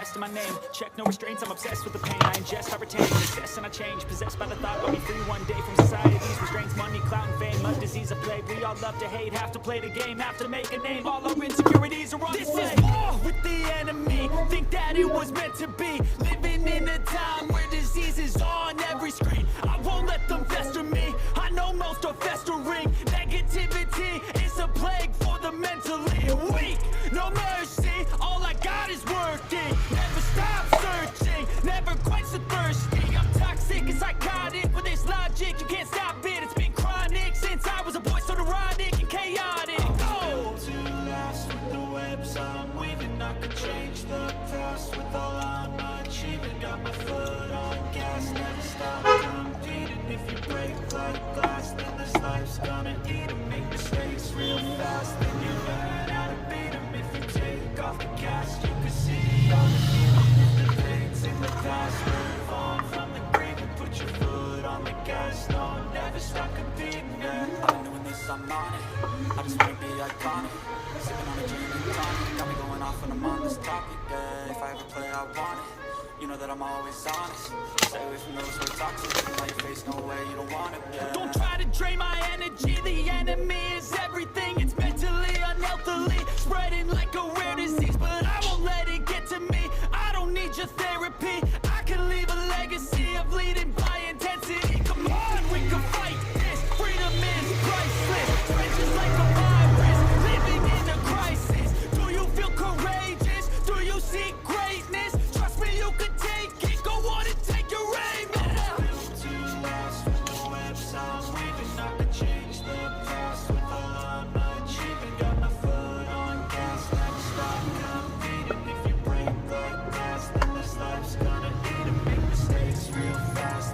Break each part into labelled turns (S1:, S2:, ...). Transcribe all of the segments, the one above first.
S1: best in my name. Check no restraints, I'm obsessed with the pain I ingest, I retain success and I change. Possessed by the thought I'll be free one day from society's restraints. Money, clout, and fame, a disease, a plague. We all love to hate, have to play the game, have to make a name. All our insecurities are on
S2: This
S1: display.
S2: is war with the enemy. Think that it was meant to be. Living in a time where disease is on every screen. I won't let them fester me. I know most are festering. Negativity is a plague for the mentally weak. No mercy, all I got is working. Never stop searching, never quench the thirsty. I'm toxic and psychotic with this logic. You can't stop it, it's been chronic since I was a boy, so neurotic and chaotic. Oh!
S3: To last with the webs I'm weaving, I could change the past with all I'm achieving. Got my foot on gas, never stop competing. If you break like glass, then this life's gonna eat 'em. Make mistakes real fast, then you learn how to beat 'em. If you take off the cast, you can see all the healing in the pains in the past. Move on from the grave and put your foot on the gas. No, never stop competing, yeah.
S4: I've been doing this, I'm on it. I just wanna be iconic. Sipping on a gin and tonic. Got me going off when I'm on this topic, yeah. If I ever play, I want it. You know that I'm always honest. Stay away from those who are toxic. Now your face, no way, you don't want it, yeah.
S2: Don't try to drain my energy. The enemy is everything. It's mentally, unhealthily, spreading like a rare disease. But I won't let it get to me. I don't need your therapy. I can leave a legacy of leading by intensity. Come on, we can fight this. Freedom is priceless. Trenches like a virus, living in a crisis. Do you feel courageous? Do you seek greatness? Trust me, you can take it. Go on and take your aim.
S3: Built to last with the webs I'm weaving. I could change the past with all I'm achieving. Got my foot on gas, never stop competing. If you break like glass, then this life's gonna eat 'em. Make mistakes real fast,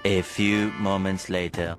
S5: A few moments later.